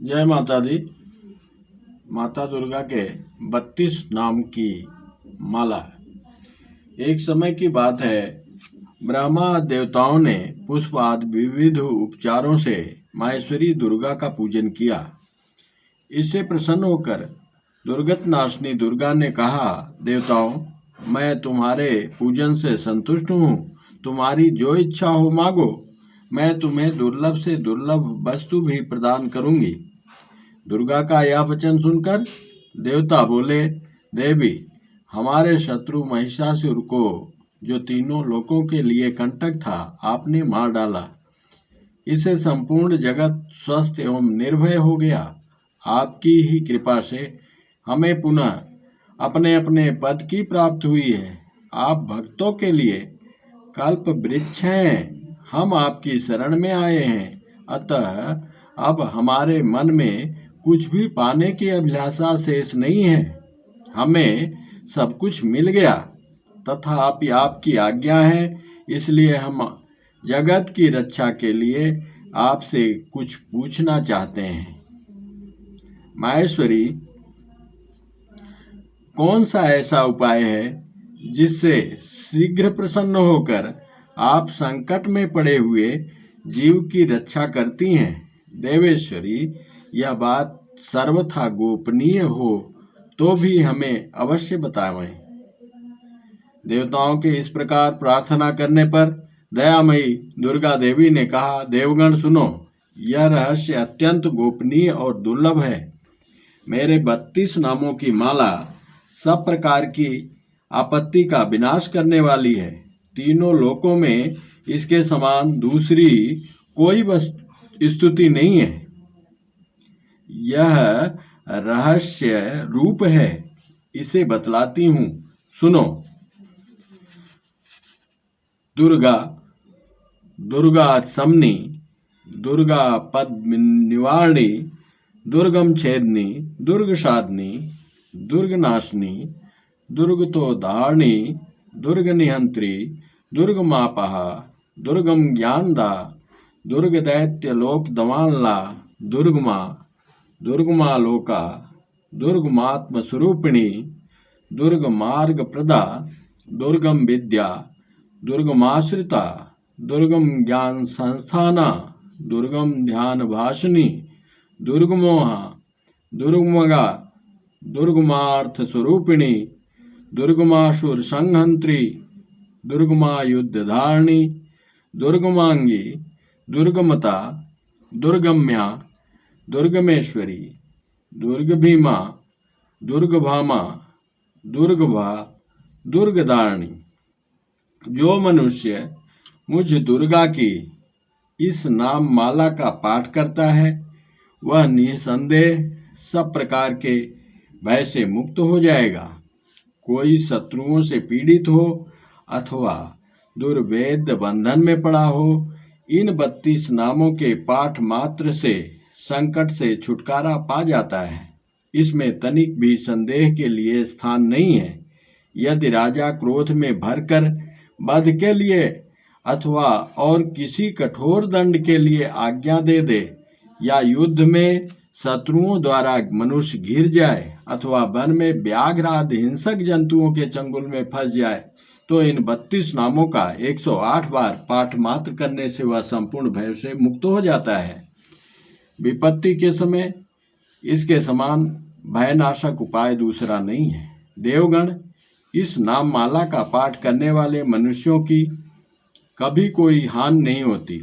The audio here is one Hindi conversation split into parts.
जय माता दी। माता दुर्गा के 32 नाम की माला। एक समय की बात है, ब्रह्मा देवताओं ने पुष्प आदि विविध उपचारों से माहेश्वरी दुर्गा का पूजन किया। इससे प्रसन्न होकर दुर्गत नाशनी दुर्गा ने कहा, देवताओं, मैं तुम्हारे पूजन से संतुष्ट हूँ। तुम्हारी जो इच्छा हो मांगो, मैं तुम्हें दुर्लभ से दुर्लभ वस्तु भी प्रदान करूंगी। दुर्गा का यह वचन सुनकर देवता बोले, देवी, हमारे शत्रु महिषासुर को, जो तीनों लोकों के लिए कंटक था, आपने मार डाला। इससे संपूर्ण जगत स्वस्थ एवं निर्भय हो गया। आपकी ही कृपा से हमें पुनः अपने अपने पद की प्राप्ति हुई है। आप भक्तों के लिए कल्प वृक्ष हैं। हम आपकी शरण में आए हैं, अतः अब हमारे मन में कुछ भी पाने की अभिलाषा शेष नहीं है। हमें सब कुछ मिल गया, तथा आपकी आज्ञा है, इसलिए हम जगत की रक्षा के लिए आपसे कुछ पूछना चाहते हैं। माहेश्वरी, कौन सा ऐसा उपाय है जिससे शीघ्र प्रसन्न होकर आप संकट में पड़े हुए जीव की रक्षा करती हैं? देवेश्वरी, यह बात सर्वथा गोपनीय हो तो भी हमें अवश्य बताएं। देवताओं के इस प्रकार प्रार्थना करने पर दयामयी दुर्गा देवी ने कहा, देवगण सुनो, यह रहस्य अत्यंत गोपनीय और दुर्लभ है। मेरे 32 नामों की माला सब प्रकार की आपत्ति का विनाश करने वाली है। तीनों लोकों में इसके समान दूसरी कोई स्तुति नहीं है। यह रहस्य रूप है, इसे बतलाती हूँ, सुनो। दुर्गा, दुर्गा समनी, दुर्गा पद्म निवारणी, दुर्गम छेदनी, दुर्ग साधनी, दुर्ग नाशनी, दुर्ग तो धारणी, दुर्ग निहंत्री, दुर्ग मापहा, दुर्गम ज्ञानदा, दुर्ग दैत्य लोक दमानला, दुर्गमा, दुर्गमा लोका, दुर्गमात्म स्वरूपिणी, दुर्ग मार्ग प्रदा, दुर्गम विद्या, दुर्गमाश्रिता, दुर्गम ज्ञान संस्थाना, दुर्गम ध्यान भाषिनी, दुर्गमोहा, दुर्गमगा, दुर्गमार्थ स्वरूपिणी, दुर्गमासुर संहंत्री, दुर्गमा युद्ध धारणी, दुर्गमांगी, दुर्गमता, दुर्गम्या, दुर्गमेश्वरी, दुर्गभीमा, दुर्गभामा, दुर्गभा, दुर्गदारणी। जो मनुष्य मुझ दुर्गा की इस नाम माला का पाठ करता है, वह निसंदेह सब प्रकार के भय से मुक्त हो जाएगा। कोई शत्रुओं से पीड़ित हो अथवा दुर्भेद्य बंधन में पड़ा हो, इन 32 नामों के पाठ मात्र से संकट से छुटकारा पा जाता है। इसमें तनिक भी संदेह के लिए स्थान नहीं है। यदि राजा क्रोध में भरकर वध के लिए अथवा और किसी कठोर दंड के लिए आज्ञा दे दे, या युद्ध में शत्रुओं द्वारा मनुष्य घिर जाए अथवा वन में व्याघ्र आदि हिंसक जंतुओं के चंगुल में फंस जाए, तो इन 32 नामों का 108 बार पाठ मात्र करने से वह संपूर्ण भय से मुक्त हो जाता है। विपत्ति के समय इसके समान भयनाशक उपाय दूसरा नहीं है। देवगण, इस नाम माला का पाठ करने वाले मनुष्यों की कभी कोई हानि नहीं होती।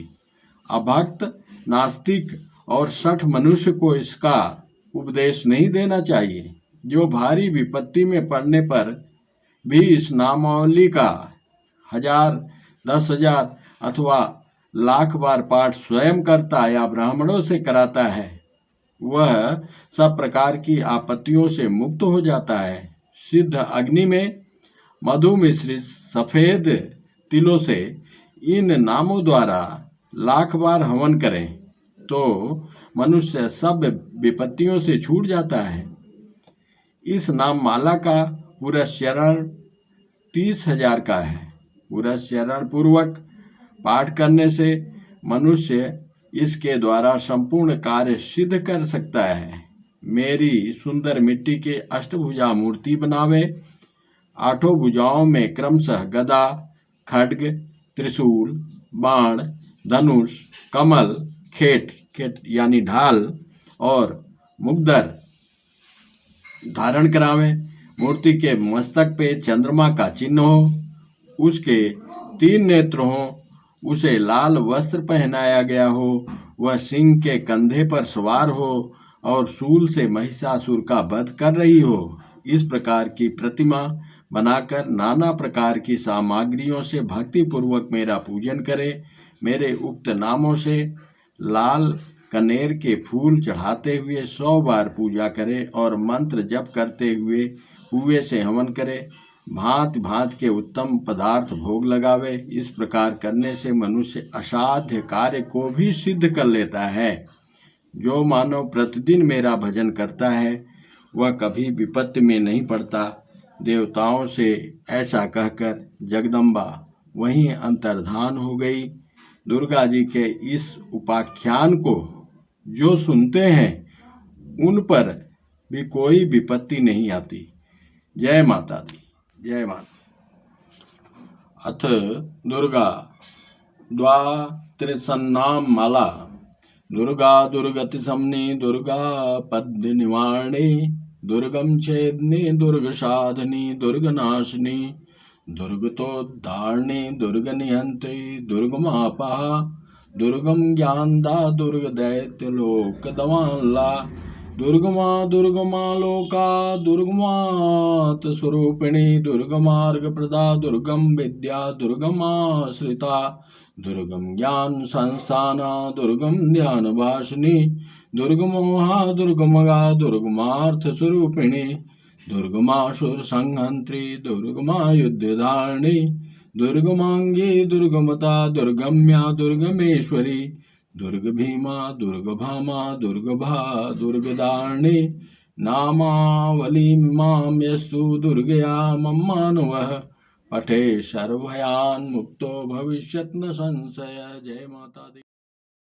अभक्त, नास्तिक और शठ मनुष्य को इसका उपदेश नहीं देना चाहिए। जो भारी विपत्ति में पड़ने पर भी इस नामावली का 1000, 10,000 अथवा लाख बार पाठ स्वयं करता या ब्राह्मणों से कराता है, वह सब प्रकार की आपत्तियों से मुक्त हो जाता है। सिद्ध अग्नि में मधु मिश्रित सफेद तिलों से इन नामों द्वारा लाख बार हवन करें तो मनुष्य सब विपत्तियों से छूट जाता है। इस नाम माला का पुरस्चरण 30,000 का है। पुरस्चरण पूर्वक पाठ करने से मनुष्य इसके द्वारा संपूर्ण कार्य सिद्ध कर सकता है। मेरी सुंदर मिट्टी के अष्टभुजा मूर्ति बनावे। 8 भुजाओं में क्रमशः गदा, खड्ग, त्रिशूल, बाण, धनुष, कमल, खेट यानी ढाल और मुग्दर धारण करावे। मूर्ति के मस्तक पे चंद्रमा का चिन्ह हो, उसके 3 नेत्र हो, उसे लाल वस्त्र पहनाया गया हो, वह सिंह के कंधे पर सवार हो और शूल से महिषासुर का वध कर रही हो। इस प्रकार की प्रतिमा बनाकर नाना प्रकार की सामग्रियों से भक्ति पूर्वक मेरा पूजन करे। मेरे उक्त नामों से लाल कनेर के फूल चढ़ाते हुए 100 बार पूजा करे और मंत्र जप करते हुए कुएं से हवन करे। भांति भांति के उत्तम पदार्थ भोग लगावे। इस प्रकार करने से मनुष्य असाध्य कार्य को भी सिद्ध कर लेता है। जो मानव प्रतिदिन मेरा भजन करता है वह कभी विपत्ति में नहीं पड़ता। देवताओं से ऐसा कहकर जगदम्बा वहीं अंतर्धान हो गई। दुर्गा जी के इस उपाख्यान को जो सुनते हैं उन पर भी कोई विपत्ति नहीं आती। जय माता दी, जय माता। अथ दुर्गा द्वात्रिसन्नाम माला। दुर्गा दुर्गति समनी दुर्गा पद्य निवारणी दुर्गम छेदनी दुर्ग साधनी दुर्ग नाशनी दुर्गतोद्धारणी दुर्ग नियंत्री दुर्गमापहा दुर्गम ज्ञानदा दुर्ग दैत्य लोक दवानला दुर्गमा लोका दुर्गमात स्वरूपिणी दुर्गमार्ग प्रदा दुर्गम विद्या दुर्गमाश्रिता दुर्गम ज्ञान संस्थाना दुर्गम ध्यान भाषिनी दुर्गमोहा दुर्गमगा दुर्गमार्थ स्वरूपिणी दुर्गमासुर संहंत्री दुर्गमा युद्धधारिणी दुर्गमांगी दुर्गमता दुर्गम्या दुर्गमेश्वरी दुर्ग भीमा दुर्ग भामा दुर्गभा दुर्गदारिणी नामावली माम यस्तु दुर्गया मम्मानवः पठे सर्वभयान् मुक्तो भविष्यत् न संशय। जय माता दी।